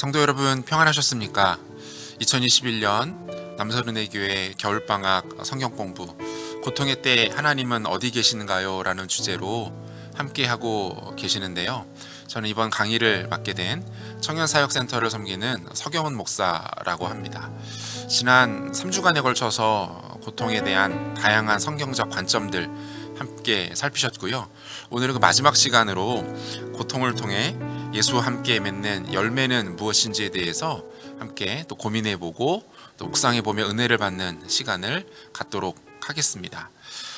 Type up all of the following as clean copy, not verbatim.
성도 여러분 평안하셨습니까? 2021년 남서른의교회 겨울방학 성경공부 고통의 때 하나님은 어디 계시는가요? 라는 주제로 함께하고 계시는데요. 저는 이번 강의를 맡게 된 청년사역센터를 섬기는 서경훈 목사라고 합니다. 지난 3주간에 걸쳐서 고통에 대한 다양한 성경적 관점들 함께 살피셨고요. 오늘은 그 마지막 시간으로 고통을 통해 예수와 함께 맺는 열매는 무엇인지에 대해서 함께 또 고민해보고 또 묵상해보며 은혜를 받는 시간을 갖도록 하겠습니다.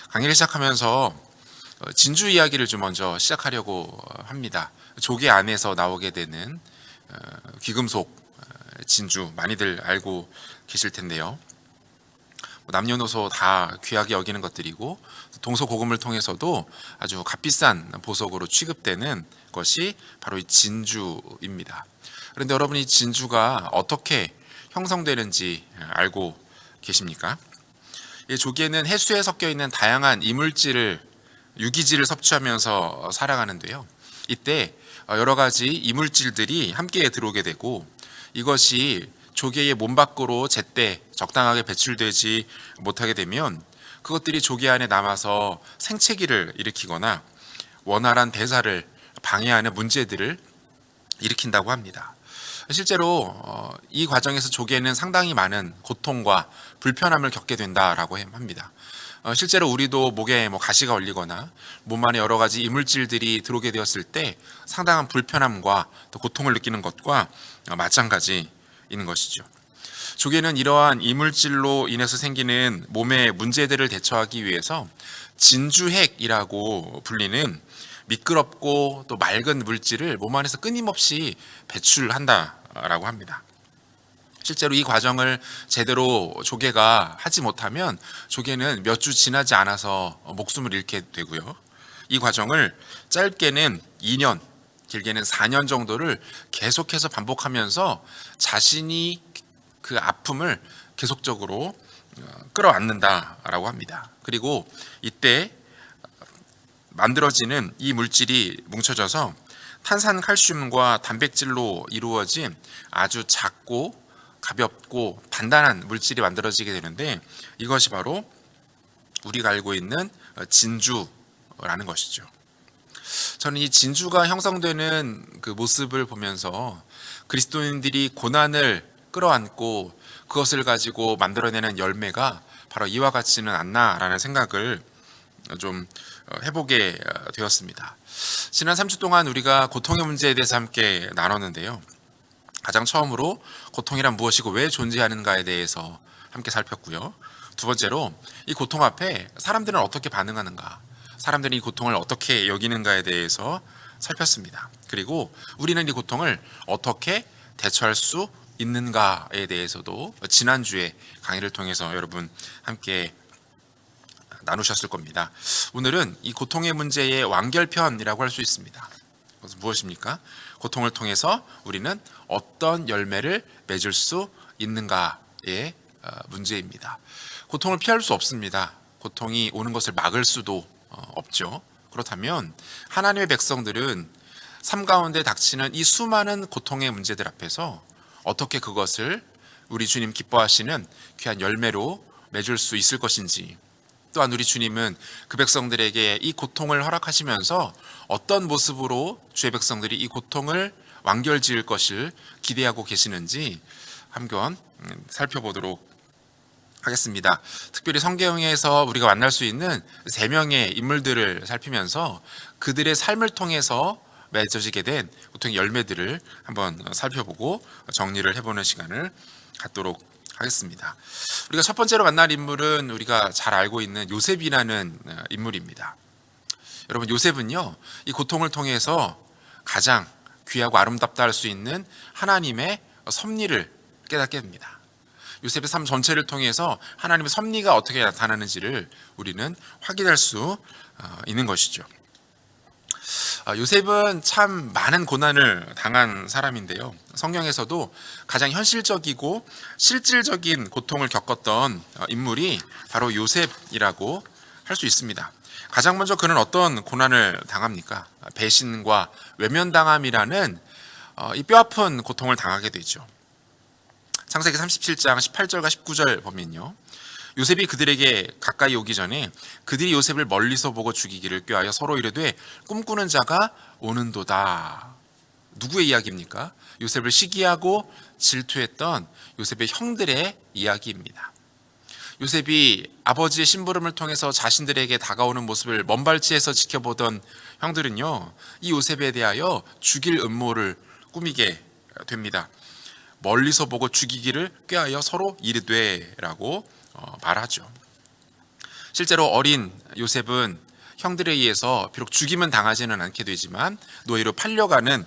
강의를 시작하면서 진주 이야기를 좀 먼저 시작하려고 합니다. 조개 안에서 나오게 되는 귀금속 진주 많이들 알고 계실 텐데요. 남녀노소 다 귀하게 여기는 것들이고 동서고금을 통해서도 아주 값비싼 보석으로 취급되는 것이 바로 이 진주입니다. 그런데 여러분, 이 진주가 어떻게 형성되는지 알고 계십니까? 이 조개는 해수에 섞여 있는 다양한 유기질을 섭취하면서 살아가는데요. 이때 여러 가지 이물질들이 함께 들어오게 되고 이것이 조개의 몸 밖으로 제때 적당하게 배출되지 못하게 되면 그것들이 조개 안에 남아서 생채기를 일으키거나 원활한 대사를 방해하는 문제들을 일으킨다고 합니다. 실제로 이 과정에서 조개는 상당히 많은 고통과 불편함을 겪게 된다라고 합니다. 실제로 우리도 목에 가시가 걸리거나 몸 안에 여러 가지 이물질들이 들어오게 되었을 때 상당한 불편함과 또 고통을 느끼는 것과 마찬가지인 것이죠. 조개는 이러한 이물질로 인해서 생기는 몸의 문제들을 대처하기 위해서 진주핵이라고 불리는 미끄럽고 또 맑은 물질을 몸 안에서 끊임없이 배출한다라고 합니다. 실제로 이 과정을 제대로 조개가 하지 못하면 조개는 몇 주 지나지 않아서 목숨을 잃게 되고요. 이 과정을 짧게는 2년, 길게는 4년 정도를 계속해서 반복하면서 자신이 그 아픔을 계속적으로 끌어안는다라고 합니다. 그리고 이때 만들어지는 이 물질이 뭉쳐져서 탄산칼슘과 단백질로 이루어진 아주 작고 가볍고 단단한 물질이 만들어지게 되는데 이것이 바로 우리가 알고 있는 진주라는 것이죠. 저는 이 진주가 형성되는 그 모습을 보면서 그리스도인들이 고난을 끌어안고 그것을 가지고 만들어내는 열매가 바로 이와 같지는 않나라는 생각을 좀 해보게 되었습니다. 지난 3주 동안 우리가 고통의 문제에 대해서 함께 나눴는데요. 가장 처음으로 고통이란 무엇이고 왜 존재하는가에 대해서 함께 살폈고요. 두 번째로 이 고통 앞에 사람들은 어떻게 반응하는가, 사람들이 이 고통을 어떻게 여기는가에 대해서 살폈습니다. 그리고 우리는 이 고통을 어떻게 대처할 수 있는가에 대해서도 지난주에 강의를 통해서 여러분 함께 나누셨을 겁니다. 오늘은 이 고통의 문제의 완결편이라고 할 수 있습니다. 그것은 무엇입니까? 고통을 통해서 우리는 어떤 열매를 맺을 수 있는가의 문제입니다. 고통을 피할 수 없습니다. 고통이 오는 것을 막을 수도 없죠. 그렇다면 하나님의 백성들은 삶 가운데 닥치는 이 수많은 고통의 문제들 앞에서 어떻게 그것을 우리 주님 기뻐하시는 귀한 열매로 맺을 수 있을 것인지, 또한 우리 주님은 그 백성들에게 이 고통을 허락하시면서 어떤 모습으로 주의 백성들이 이 고통을 완결지을 것을 기대하고 계시는지 한번 살펴보도록 하겠습니다. 특별히 성경에서 우리가 만날 수 있는 3명의 인물들을 살피면서 그들의 삶을 통해서 맺어지게 된 고통의 열매들을 한번 살펴보고 정리를 해보는 시간을 갖도록 하겠습니다. 우리가 첫 번째로 만날 인물은 우리가 잘 알고 있는 요셉이라는 인물입니다. 여러분, 요셉은요, 이 고통을 통해서 가장 귀하고 아름답다 할 수 있는 하나님의 섭리를 깨닫게 됩니다. 요셉의 삶 전체를 통해서 하나님의 섭리가 어떻게 나타나는지를 우리는 확인할 수 있는 것이죠. 요셉은 참 많은 고난을 당한 사람인데요. 성경에서도 가장 현실적이고 실질적인 고통을 겪었던 인물이 바로 요셉이라고 할 수 있습니다. 가장 먼저 그는 어떤 고난을 당합니까? 배신과 외면당함이라는 이 뼈아픈 고통을 당하게 되죠. 창세기 37장 18절과 19절 보면요, 요셉이 그들에게 가까이 오기 전에 그들이 요셉을 멀리서 보고 죽이기를 꾀하여 서로 이르되 꿈꾸는 자가 오는도다. 누구의 이야기입니까? 요셉을 시기하고 질투했던 요셉의 형들의 이야기입니다. 요셉이 아버지의 심부름을 통해서 자신들에게 다가오는 모습을 먼발치에서 지켜보던 형들은요, 이 요셉에 대하여 죽일 음모를 꾸미게 됩니다. 멀리서 보고 죽이기를 꾀하여 서로 이르되라고 말하죠. 실제로 어린 요셉은 형들에 의해서 비록 죽임은 당하지는 않게 되지만 노예로 팔려가는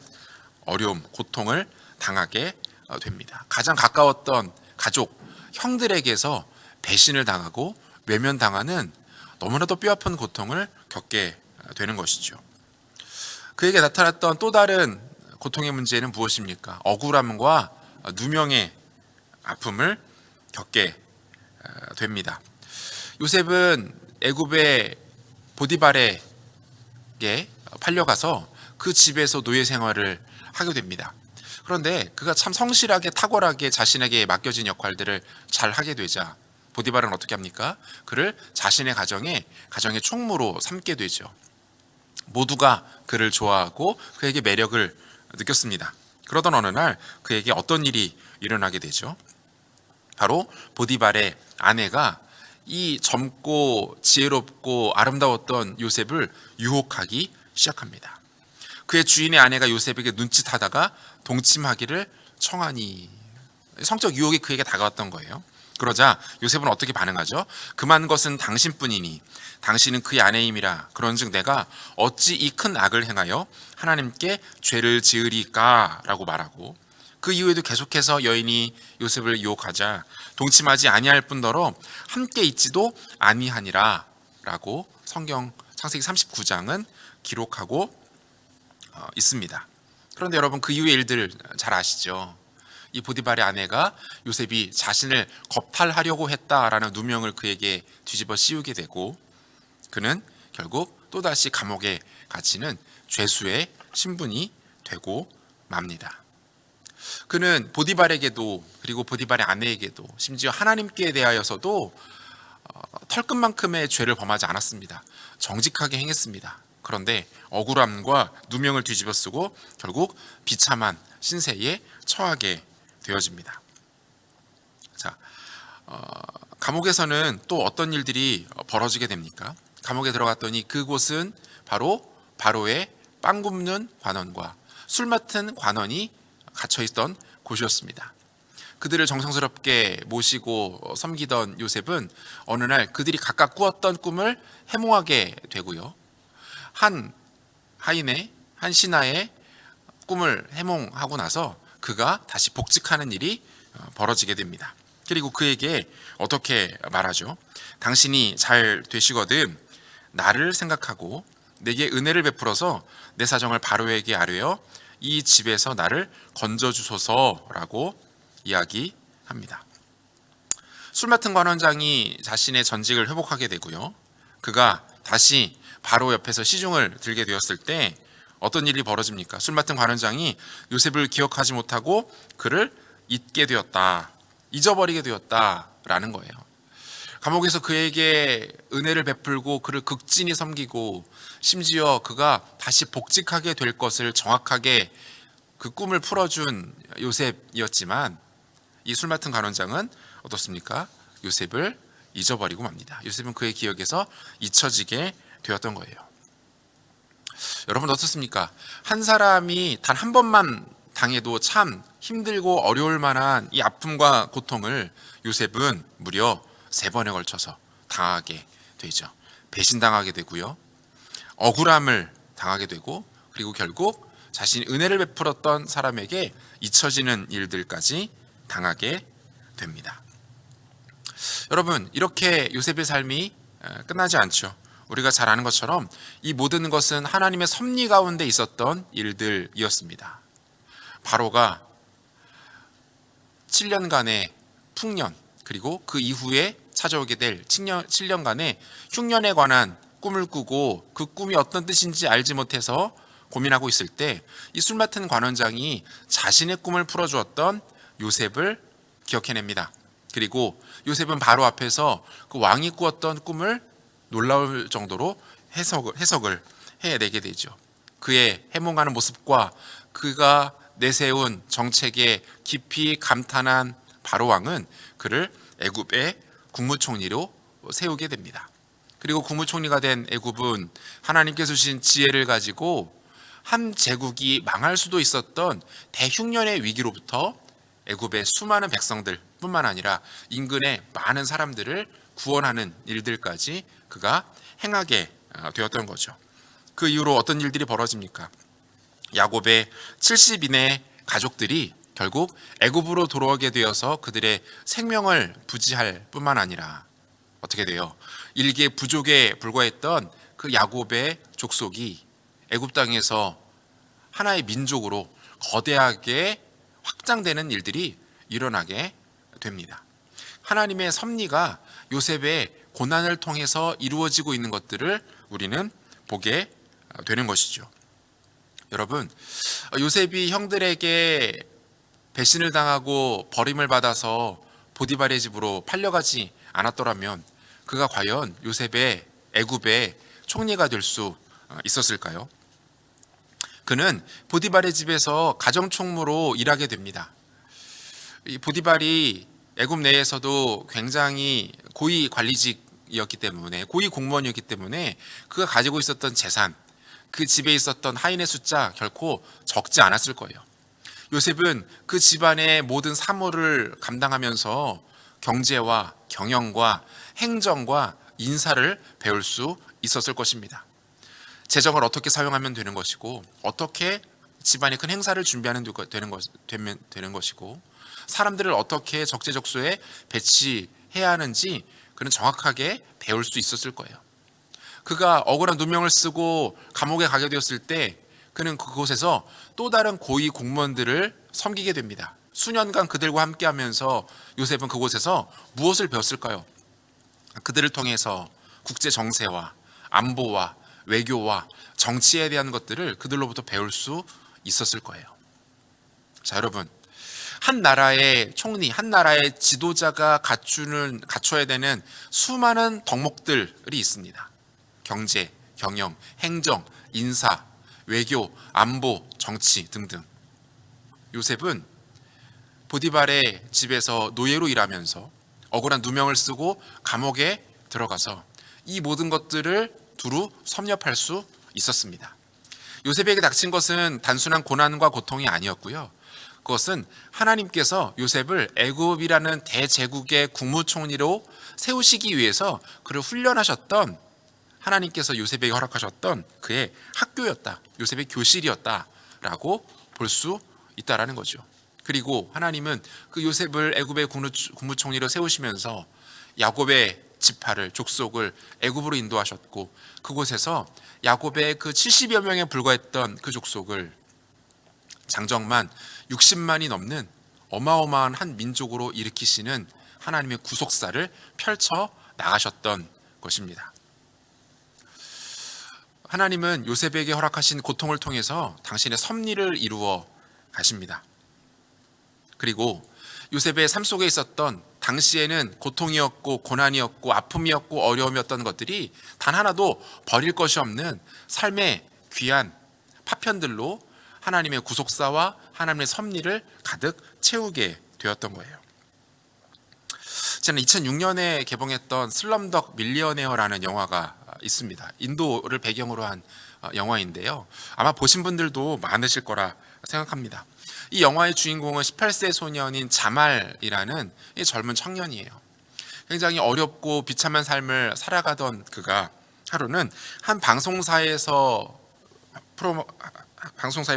어려움, 고통을 당하게 됩니다. 가장 가까웠던 가족, 형들에게서 배신을 당하고 외면당하는 너무나도 뼈아픈 고통을 겪게 되는 것이죠. 그에게 나타났던 또 다른 고통의 문제는 무엇입니까? 억울함과 누명의 아픔을 겪게 됩니다. 요셉은 애굽의 보디발에게 팔려가서 그 집에서 노예 생활을 하게 됩니다. 그런데 그가 참 성실하게 탁월하게 자신에게 맡겨진 역할들을 잘 하게 되자 보디발은 어떻게 합니까? 그를 자신의 가정의 총무로 삼게 되죠. 모두가 그를 좋아하고 그에게 매력을 느꼈습니다. 그러던 어느 날 그에게 어떤 일이 일어나게 되죠. 바로 보디발의 아내가 이 젊고 지혜롭고 아름다웠던 요셉을 유혹하기 시작합니다. 그의 주인의 아내가 요셉에게 눈짓하다가 동침하기를 청하니, 성적 유혹이 그에게 다가왔던 거예요. 그러자 요셉은 어떻게 반응하죠? 금한 것은 당신뿐이니 당신은 그의 아내임이라. 그런즉 내가 어찌 이 큰 악을 행하여 하나님께 죄를 지으리까? 라고 말하고, 그 이후에도 계속해서 여인이 요셉을 유혹하자 동침하지 아니할 뿐더러 함께 있지도 아니하니라 라고 성경 창세기 39장은 기록하고 있습니다. 그런데 여러분, 그 이후의 일들 잘 아시죠? 이 보디발의 아내가 요셉이 자신을 겁탈하려고 했다라는 누명을 그에게 뒤집어 씌우게 되고, 그는 결국 또다시 감옥에 갇히는 죄수의 신분이 되고 맙니다. 그는 보디발에게도, 그리고 보디발의 아내에게도, 심지어 하나님께 대하여서도 털끝만큼의 죄를 범하지 않았습니다. 정직하게 행했습니다. 그런데 억울함과 누명을 뒤집어 쓰고 결국 비참한 신세에 처하게 되어집니다. 자, 감옥에서는 또 어떤 일들이 벌어지게 됩니까? 감옥에 들어갔더니 그곳은 바로 바로의 빵 굽는 관원과 술 맡은 관원이 갇혀 있던 곳이었습니다. 그들을 정성스럽게 모시고 섬기던 요셉은 어느 날 그들이 각각 꾸었던 꿈을 해몽하게 되고요, 한 신하의 꿈을 해몽하고 나서 그가 다시 복직하는 일이 벌어지게 됩니다. 그리고 그에게 어떻게 말하죠? 당신이 잘 되시거든 나를 생각하고 내게 은혜를 베풀어서 내 사정을 바로에게 아뢰어 이 집에서 나를 건져주소서라고 이야기합니다. 술 맡은 관원장이 자신의 전직을 회복하게 되고요, 그가 다시 바로 옆에서 시중을 들게 되었을 때 어떤 일이 벌어집니까? 술 맡은 관원장이 요셉을 기억하지 못하고 그를 잊어버리게 되었다라는 거예요. 감옥에서 그에게 은혜를 베풀고 그를 극진히 섬기고 심지어 그가 다시 복직하게 될 것을 정확하게 그 꿈을 풀어준 요셉이었지만, 이 술 맡은 관원장은 어떻습니까? 요셉을 잊어버리고 맙니다. 요셉은 그의 기억에서 잊혀지게 되었던 거예요. 여러분 어떻습니까? 한 사람이 단 한 번만 당해도 참 힘들고 어려울 만한 이 아픔과 고통을 요셉은 무려 3번에 걸쳐서 당하게 되죠. 배신당하게 되고요, 억울함을 당하게 되고, 그리고 결국 자신이 은혜를 베풀었던 사람에게 잊혀지는 일들까지 당하게 됩니다. 여러분, 이렇게 요셉의 삶이 끝나지 않죠. 우리가 잘 아는 것처럼 이 모든 것은 하나님의 섭리 가운데 있었던 일들이었습니다. 바로가 7년간의 풍년, 그리고 그 이후에 찾아오게 될 7년간의 흉년에 관한 꿈을 꾸고 그 꿈이 어떤 뜻인지 알지 못해서 고민하고 있을 때 이 술 맡은 관원장이 자신의 꿈을 풀어주었던 요셉을 기억해냅니다. 그리고 요셉은 바로 앞에서 그 왕이 꾸었던 꿈을 놀라울 정도로 해석을 해내게 되죠. 그의 해몽하는 모습과 그가 내세운 정책에 깊이 감탄한 바로 왕은 그를 애굽의 국무총리로 세우게 됩니다. 그리고 국무총리가 된 애굽은 하나님께서 주신 지혜를 가지고 한 제국이 망할 수도 있었던 대흉년의 위기로부터 애굽의 수많은 백성들 뿐만 아니라 인근의 많은 사람들을 구원하는 일들까지 그가 행하게 되었던 거죠. 그 이후로 어떤 일들이 벌어집니까? 야곱의 70인의 가족들이 결국 애굽으로 돌아오게 되어서 그들의 생명을 부지할 뿐만 아니라 어떻게 돼요? 일개 부족에 불과했던 그 야곱의 족속이 애굽 땅에서 하나의 민족으로 거대하게 확장되는 일들이 일어나게 됩니다. 하나님의 섭리가 요셉의 고난을 통해서 이루어지고 있는 것들을 우리는 보게 되는 것이죠. 여러분, 요셉이 형들에게 배신을 당하고 버림을 받아서 보디발의 집으로 팔려가지 않았더라면 그가 과연 요셉의 애굽의 총리가 될 수 있었을까요? 그는 보디발의 집에서 가정총무로 일하게 됩니다. 이 보디발이 애굽 내에서도 굉장히 고위 관리직이었기 때문에, 고위 공무원이었기 때문에 그가 가지고 있었던 재산, 그 집에 있었던 하인의 숫자 결코 적지 않았을 거예요. 요셉은 그 집안의 모든 사무를 감당하면서 경제와 경영과 행정과 인사를 배울 수 있었을 것입니다. 재정을 어떻게 사용하면 되는 것이고, 어떻게 집안의 큰 행사를 준비하는 되는 것이고, 사람들을 어떻게 적재적소에 배치해야 하는지 그는 정확하게 배울 수 있었을 거예요. 그가 억울한 누명을 쓰고 감옥에 가게 되었을 때 그는 그곳에서 또 다른 고위 공무원들을 섬기게 됩니다. 수년간 그들과 함께하면서 요셉은 그곳에서 무엇을 배웠을까요? 그들을 통해서 국제 정세와 안보와 외교와 정치에 대한 것들을 그들로부터 배울 수 있었을 거예요. 자, 여러분, 한 나라의 총리, 한 나라의 지도자가 갖춰야 되는 수많은 덕목들이 있습니다. 경제, 경영, 행정, 인사, 외교, 안보, 정치 등등. 요셉은 보디발의 집에서 노예로 일하면서 억울한 누명을 쓰고 감옥에 들어가서 이 모든 것들을 두루 섭렵할 수 있었습니다. 요셉에게 닥친 것은 단순한 고난과 고통이 아니었고요. 그것은 하나님께서 요셉을 애굽이라는 대제국의 국무총리로 세우시기 위해서 그를 훈련하셨던, 하나님께서 요셉에게 허락하셨던 그의 학교였다, 요셉의 교실이었다라고 볼 수 있다라는 거죠. 그리고 하나님은 그 요셉을 애굽의 국무총리로 세우시면서 야곱의 지파를, 족속을 애굽으로 인도하셨고, 그곳에서 야곱의 그 70여 명에 불과했던 그 족속을 장정만 60만이 넘는 어마어마한 한 민족으로 일으키시는 하나님의 구속사를 펼쳐 나가셨던 것입니다. 하나님은 요셉에게 허락하신 고통을 통해서 당신의 섭리를 이루어 가십니다. 그리고 요셉의 삶 속에 있었던, 당시에는 고통이었고 고난이었고 아픔이었고 어려움이었던 것들이 단 하나도 버릴 것이 없는 삶의 귀한 파편들로 하나님의 구속사와 하나님의 섭리를 가득 채우게 되었던 거예요. 저는 2006년에 개봉했던 슬럼덕 밀리어네어라는 영화가 있습니다. 인도를 배경으로 한 영화인데요. 아마 보신 분들도 많으실 거라 생각합니다. 이 영화의 주인공은 18세 소년인 자말이라는 이 젊은 청년이에요. 굉장히 어렵고 비참한 삶을 살아가던 그가 하루는 한 방송사의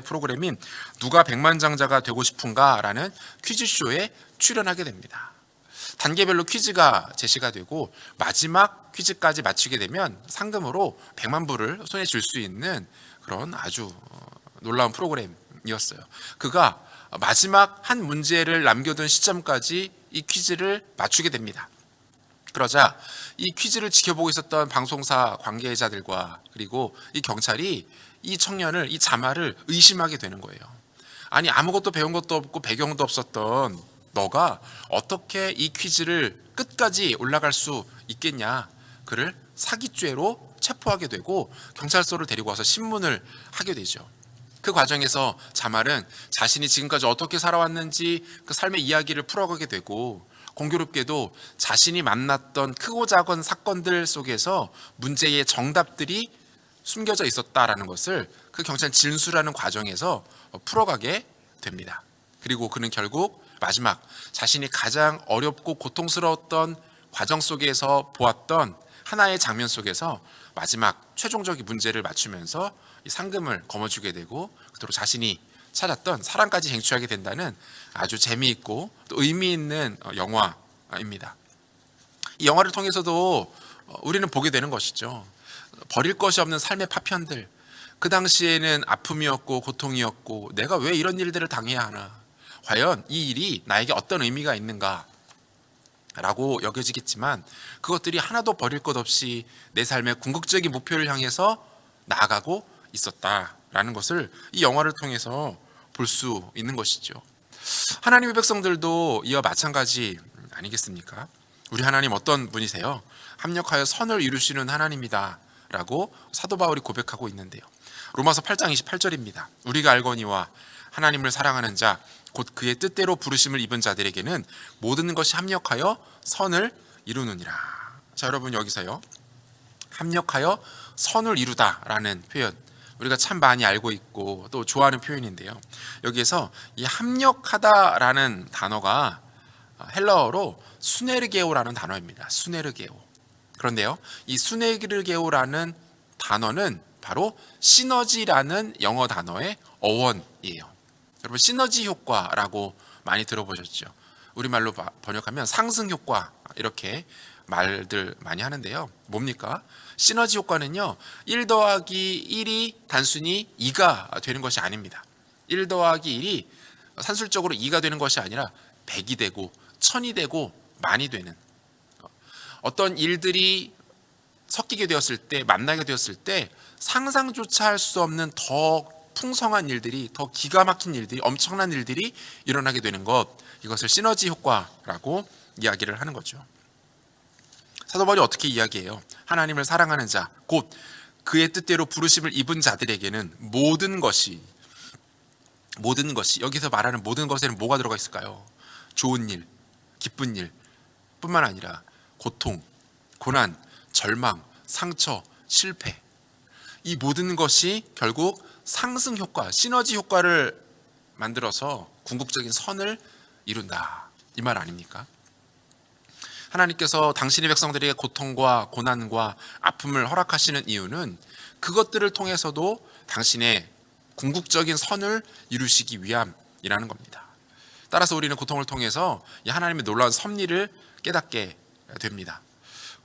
프로그램인 누가 백만장자가 되고 싶은가라는 퀴즈쇼에 출연하게 됩니다. 단계별로 퀴즈가 제시가 되고 마지막 퀴즈까지 맞추게 되면 상금으로 100만 불을 손에 쥘 수 있는 그런 아주 놀라운 프로그램이었어요. 그가 마지막 한 문제를 남겨둔 시점까지 이 퀴즈를 맞추게 됩니다. 그러자 이 퀴즈를 지켜보고 있었던 방송사 관계자들과 그리고 이 경찰이 이 청년을, 이 자마를 의심하게 되는 거예요. 아니, 아무것도 배운 것도 없고 배경도 없었던 너가 어떻게 이 퀴즈를 끝까지 올라갈 수 있겠냐. 그를 사기죄로 체포하게 되고 경찰서를 데리고 와서 신문을 하게 되죠. 그 과정에서 자말은 자신이 지금까지 어떻게 살아왔는지 그 삶의 이야기를 풀어가게 되고, 공교롭게도 자신이 만났던 크고 작은 사건들 속에서 문제의 정답들이 숨겨져 있었다라는 것을 그 경찰 진술하는 과정에서 풀어가게 됩니다. 그리고 그는 결국 마지막 자신이 가장 어렵고 고통스러웠던 과정 속에서 보았던 하나의 장면 속에서 마지막 최종적인 문제를 맞추면서 이 상금을 거머쥐게 되고, 그토록 자신이 찾았던 사랑까지 쟁취하게 된다는 아주 재미있고 또 의미 있는 영화입니다. 이 영화를 통해서도 우리는 보게 되는 것이죠. 버릴 것이 없는 삶의 파편들, 그 당시에는 아픔이었고 고통이었고 내가 왜 이런 일들을 당해야 하나, 과연 이 일이 나에게 어떤 의미가 있는가 라고 여겨지겠지만, 그것들이 하나도 버릴 것 없이 내 삶의 궁극적인 목표를 향해서 나아가고 있었다라는 것을 이 영화를 통해서 볼 수 있는 것이죠. 하나님의 백성들도 이와 마찬가지 아니겠습니까? 우리 하나님 어떤 분이세요? 합력하여 선을 이루시는 하나님이다 라고 사도 바울이 고백하고 있는데요. 로마서 8장 28절입니다. 우리가 알거니와 하나님을 사랑하는 자 곧 그의 뜻대로 부르심을 입은 자들에게는 모든 것이 합력하여 선을 이루느니라. 자, 여러분, 여기서요, 합력하여 선을 이루다라는 표현, 우리가 참 많이 알고 있고 또 좋아하는 표현인데요. 여기에서 이 합력하다라는 단어가 헬라어로 수네르게오라는 단어입니다. 수네르게오. 그런데요, 이 수네르게오라는 단어는 바로 시너지라는 영어 단어의 어원이에요. 여러분, 시너지 효과라고 많이 들어보셨죠? 우리말로 번역하면 상승 효과, 이렇게 말들 많이 하는데요. 뭡니까? 시너지 효과는요, 1 더하기 1이 단순히 2가 되는 것이 아닙니다. 1 더하기 1이 산술적으로 2가 되는 것이 아니라 100이 되고 1000이 되고 만이 되는, 어떤 일들이 섞이게 되었을 때, 만나게 되었을 때 상상조차 할 수 없는 더 풍성한 일들이, 더 기가 막힌 일들이, 엄청난 일들이 일어나게 되는 것, 이것을 시너지 효과라고 이야기를 하는 거죠. 사도 바울이 어떻게 이야기해요? 하나님을 사랑하는 자, 곧 그의 뜻대로 부르심을 입은 자들에게는 모든 것이, 여기서 말하는 모든 것에는 뭐가 들어가 있을까요? 좋은 일, 기쁜 일 뿐만 아니라 고통, 고난, 절망, 상처, 실패, 이 모든 것이 결국 상승 효과, 시너지 효과를 만들어서 궁극적인 선을 이룬다, 이 말 아닙니까? 하나님께서 당신의 백성들에게 고통과 고난과 아픔을 허락하시는 이유는 그것들을 통해서도 당신의 궁극적인 선을 이루시기 위함이라는 겁니다. 따라서 우리는 고통을 통해서 이 하나님의 놀라운 섭리를 깨닫게 됩니다.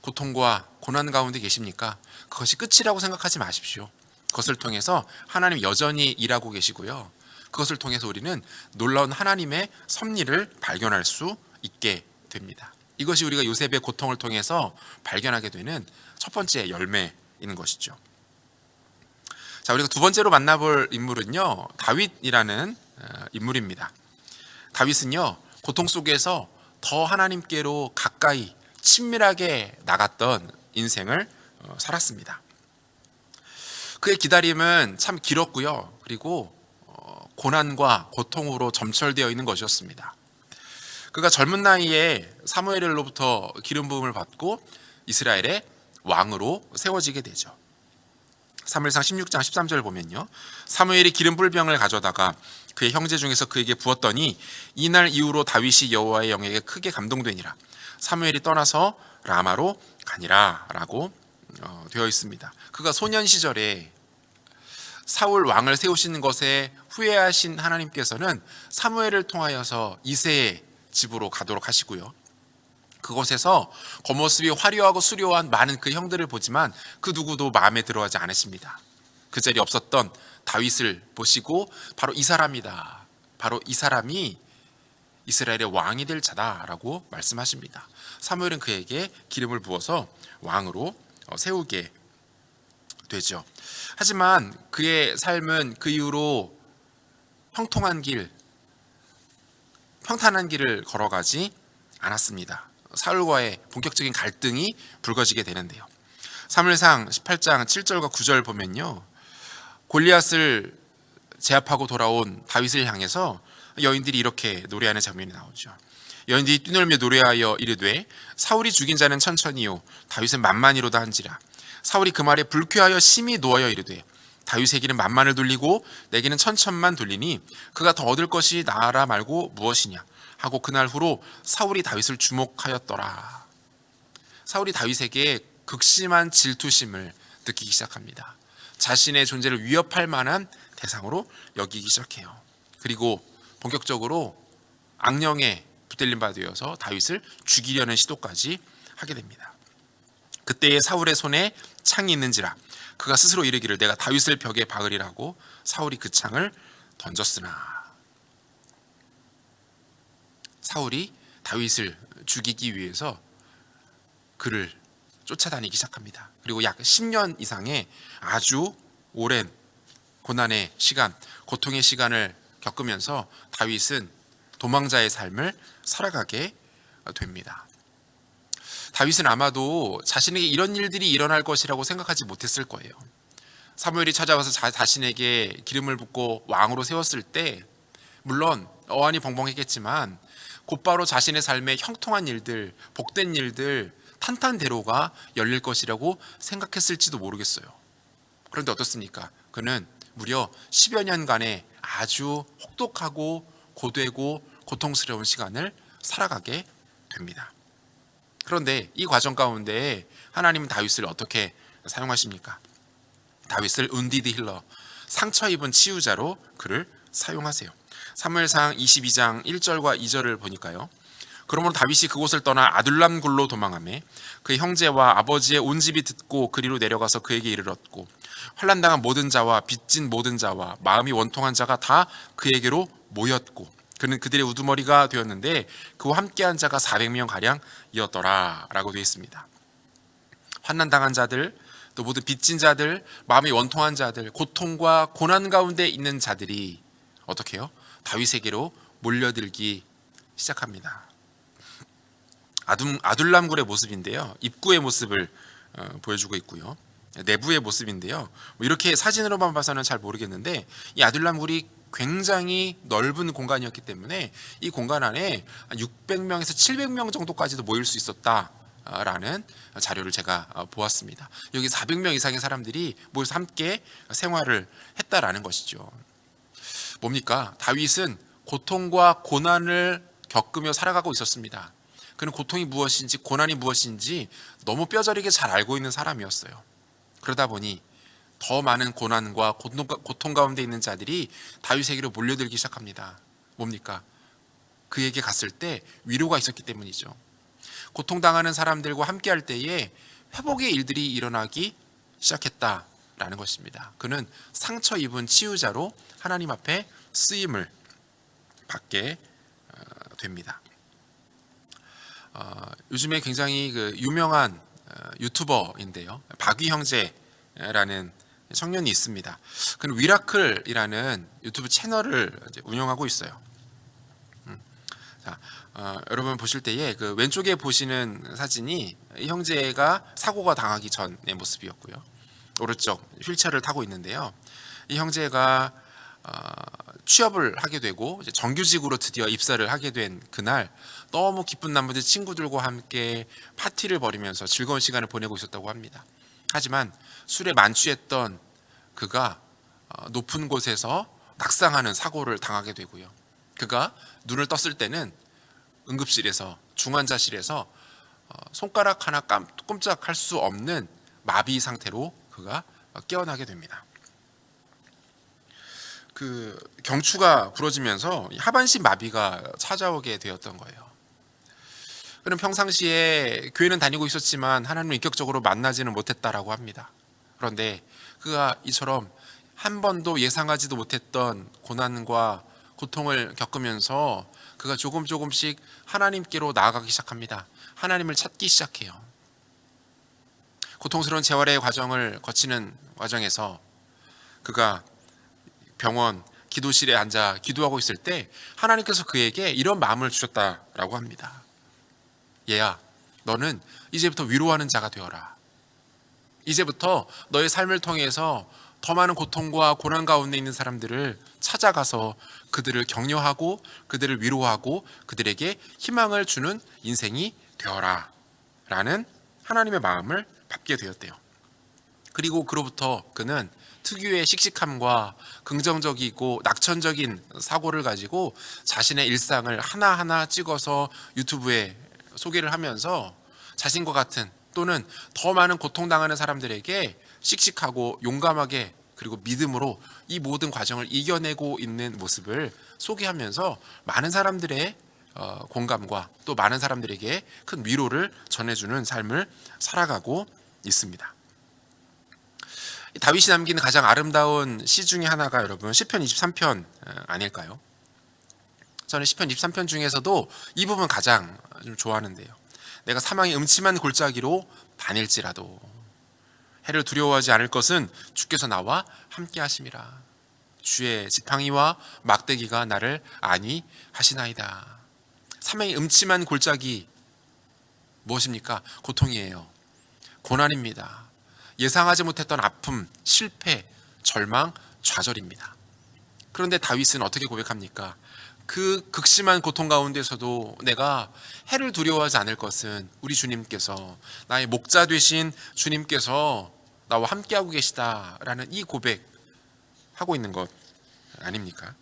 고통과 고난 가운데 계십니까? 그것이 끝이라고 생각하지 마십시오. 그것을 통해서 하나님 여전히 일하고 계시고요. 그것을 통해서 우리는 놀라운 하나님의 섭리를 발견할 수 있게 됩니다. 이것이 우리가 요셉의 고통을 통해서 발견하게 되는 첫 번째 열매인 것이죠. 자, 우리가 두 번째로 만나볼 인물은요, 다윗이라는 인물입니다. 다윗은요, 고통 속에서 더 하나님께로 가까이 친밀하게 나갔던 인생을 살았습니다. 그의 기다림은 참 길었고요. 그리고 고난과 고통으로 점철되어 있는 것이었습니다. 그가 젊은 나이에 사무엘로부터 기름 부음을 받고 이스라엘의 왕으로 세워지게 되죠. 사무엘상 16장 13절 보면요, 사무엘이 기름 불병을 가져다가 그의 형제 중에서 그에게 부었더니 이날 이후로 다윗이 여호와의 영에게 크게 감동되니라. 사무엘이 떠나서 라마로 가니라 라고 되어 있습니다. 그가 소년 시절에 사울 왕을 세우시는 것에 후회하신 하나님께서는 사무엘을 통하여서 이새의 집으로 가도록 하시고요, 그곳에서 겉모습이 화려하고 수려한 많은 그 형들을 보지만 그 누구도 마음에 들어하지 않으십니다. 그 자리에 없었던 다윗을 보시고 바로 이 사람이다, 바로 이 사람이 이스라엘의 왕이 될 자다라고 말씀하십니다. 사무엘은 그에게 기름을 부어서 왕으로 세우게 되죠. 하지만 그의 삶은 그 이후로 평탄한 길을 걸어가지 않았습니다. 사울과의 본격적인 갈등이 불거지게 되는데요. 사무엘상 18장 7절과 9절 보면요, 골리앗을 제압하고 돌아온 다윗을 향해서 여인들이 이렇게 노래하는 장면이 나오죠. 여인들이 뛰놀며 노래하여 이르되 사울이 죽인 자는 천천히요 다윗은 만만히로다 한지라. 사울이 그 말에 불쾌하여 심히 노하여 이르되 다윗에게는 만만을 돌리고 내게는 천천만 돌리니 그가 더 얻을 것이 나라 말고 무엇이냐 하고 그날 후로 사울이 다윗을 주목하였더라. 사울이 다윗에게 극심한 질투심을 느끼기 시작합니다. 자신의 존재를 위협할 만한 대상으로 여기기 시작해요. 그리고 본격적으로 악령에 붙들린 바 되어서 다윗을 죽이려는 시도까지 하게 됩니다. 그때에 사울의 손에 창이 있는지라 그가 스스로 이르기를 내가 다윗을 벽에 박으리라고 사울이 그 창을 던졌으나. 사울이 다윗을 죽이기 위해서 그를 쫓아다니기 시작합니다. 그리고 약 10년 이상의 아주 오랜 고난의 시간, 고통의 시간을 겪으면서 다윗은 도망자의 삶을 살아가게 됩니다. 다윗은 아마도 자신에게 이런 일들이 일어날 것이라고 생각하지 못했을 거예요. 사무엘이 찾아와서 자신에게 기름을 붓고 왕으로 세웠을 때 물론 어안이 벙벙했겠지만 곧바로 자신의 삶에 형통한 일들, 복된 일들, 탄탄대로가 열릴 것이라고 생각했을지도 모르겠어요. 그런데 어떻습니까? 그는 무려 10여 년간의 아주 혹독하고 고되고 고통스러운 시간을 살아가게 됩니다. 그런데 이 과정 가운데 하나님은 다윗을 어떻게 사용하십니까? 다윗을 운디드 힐러, 상처 입은 치유자로 그를 사용하세요. 사무엘상 22장 1절과 2절을 보니까요, 그러므로 다윗이 그곳을 떠나 아둘람 굴로 도망하매 그의 형제와 아버지의 온 집이 듣고 그리로 내려가서 그에게 이르렀고 환난당한 모든 자와 빚진 모든 자와 마음이 원통한 자가 다 그에게로 모였고 그는 그들의 우두머리가 되었는데 그와 함께한 자가 400명 가량이었더라 라고 되어 있습니다. 환난당한 자들, 또 모든 빚진 자들, 마음이 원통한 자들, 고통과 고난 가운데 있는 자들이 어떻게 해요? 다윗에게로 몰려들기 시작합니다. 아둘람굴의 모습인데요, 입구의 모습을 보여주고 있고요, 내부의 모습인데요, 이렇게 사진으로만 봐서는 잘 모르겠는데 이 아둘람굴이 굉장히 넓은 공간이었기 때문에 이 공간 안에 600명에서 700명 정도까지도 모일 수 있었다라는 자료를 제가 보았습니다. 여기 400명 이상의 사람들이 모여서 함께 생활을 했다라는 것이죠. 뭡니까? 다윗은 고통과 고난을 겪으며 살아가고 있었습니다. 그는 고통이 무엇인지 고난이 무엇인지 너무 뼈저리게 잘 알고 있는 사람이었어요. 그러다 보니 더 많은 고난과 고통 가운데 있는 자들이 다윗에게로 몰려들기 시작합니다. 뭡니까? 그에게 갔을 때 위로가 있었기 때문이죠. 고통당하는 사람들과 함께할 때에 회복의 일들이 일어나기 시작했다라는 것입니다. 그는 상처 입은 치유자로 하나님 앞에 쓰임을 받게 됩니다. 요즘에 굉장히 유명한 유튜버인데요, 박위 형제라는 청년이 있습니다. 그는 위라클이라는 유튜브 채널을 운영하고 있어요. 자, 여러분 보실 때에 그 왼쪽에 보시는 사진이 이 형제가 사고가 당하기 전의 모습이었고요, 오른쪽 휠체어를 타고 있는데요, 이 형제가 취업을 하게 되고 이제 정규직으로 드디어 입사를 하게 된 그날 너무 기쁜 나머지 친구들과 함께 파티를 벌이면서 즐거운 시간을 보내고 있었다고 합니다. 하지만 술에 만취했던 그가 높은 곳에서 낙상하는 사고를 당하게 되고요, 그가 눈을 떴을 때는 응급실에서, 중환자실에서 손가락 하나 꼼짝할 수 없는 마비 상태로 그가 깨어나게 됩니다. 그 경추가 부러지면서 하반신 마비가 찾아오게 되었던 거예요. 그는 평상시에 교회는 다니고 있었지만 하나님을 인격적으로 만나지는 못했다라고 합니다. 그런데 그가 이처럼 한 번도 예상하지도 못했던 고난과 고통을 겪으면서 그가 조금씩 하나님께로 나아가기 시작합니다. 하나님을 찾기 시작해요. 고통스러운 재활의 과정을 거치는 과정에서 그가 병원 기도실에 앉아 기도하고 있을 때 하나님께서 그에게 이런 마음을 주셨다라고 합니다. 얘야, 너는 이제부터 위로하는 자가 되어라. 이제부터 너의 삶을 통해서 더 많은 고통과 고난 가운데 있는 사람들을 찾아가서 그들을 격려하고 그들을 위로하고 그들에게 희망을 주는 인생이 되어라 라는 하나님의 마음을 받게 되었대요. 그리고 그로부터 그는 특유의 씩씩함과 긍정적이고 낙천적인 사고를 가지고 자신의 일상을 하나하나 찍어서 유튜브에 소개를 하면서 자신과 같은 또는 더 많은 고통당하는 사람들에게 씩씩하고 용감하게 그리고 믿음으로 이 모든 과정을 이겨내고 있는 모습을 소개하면서 많은 사람들의 공감과 또 많은 사람들에게 큰 위로를 전해주는 삶을 살아가고 있습니다. 다윗이 남긴 가장 아름다운 시 중에 하나가 여러분 시편 23편 아닐까요? 저는 시편 23편 중에서도 이 부분 가장 좀 좋아하는데요. 내가 사망의 음침한 골짜기로 다닐지라도 해를 두려워하지 않을 것은 주께서 나와 함께 하심이라. 주의 지팡이와 막대기가 나를 안위하시나이다. 사망의 음침한 골짜기 무엇입니까? 고통이에요. 고난입니다. 예상하지 못했던 아픔, 실패, 절망, 좌절입니다. 그런데 다윗은 어떻게 고백합니까? 그 극심한 고통 가운데서도 내가 해를 두려워하지 않을 것은 우리 주님께서, 나의 목자 되신 주님께서 나와 함께하고 계시다라는 이 고백하고 있는 것 아닙니까?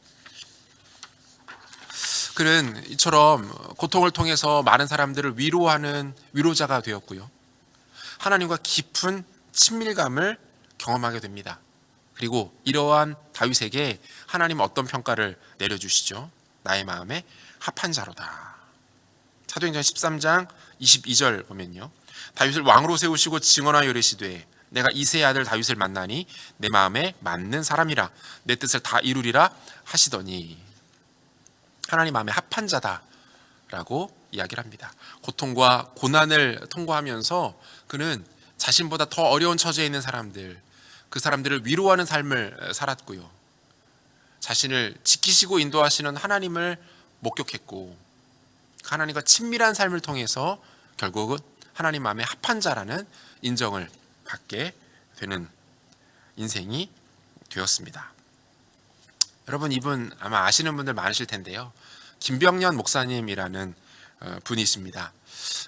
그는 이처럼 고통을 통해서 많은 사람들을 위로하는 위로자가 되었고요. 하나님과 깊은 친밀감을 경험하게 됩니다. 그리고 이러한 다윗에게 하나님은 어떤 평가를 내려주시죠? 나의 마음에 합한 자로다. 사도행전 13장 22절 보면요, 다윗을 왕으로 세우시고 증언하여 이르시되 내가 이새의 아들 다윗을 만나니 내 마음에 맞는 사람이라 내 뜻을 다 이루리라 하시더니, 하나님 마음에 합한 자다라고 이야기를 합니다. 고통과 고난을 통과하면서 그는 자신보다 더 어려운 처지에 있는 사람들, 그 사람들을 위로하는 삶을 살았고요. 자신을 지키시고 인도하시는 하나님을 목격했고, 하나님과 친밀한 삶을 통해서 결국은 하나님 마음에 합한 자라는 인정을 받게 되는 인생이 되었습니다. 여러분, 이분 아마 아시는 분들 많으실 텐데요. 김병년 목사님이라는 분이 있습니다.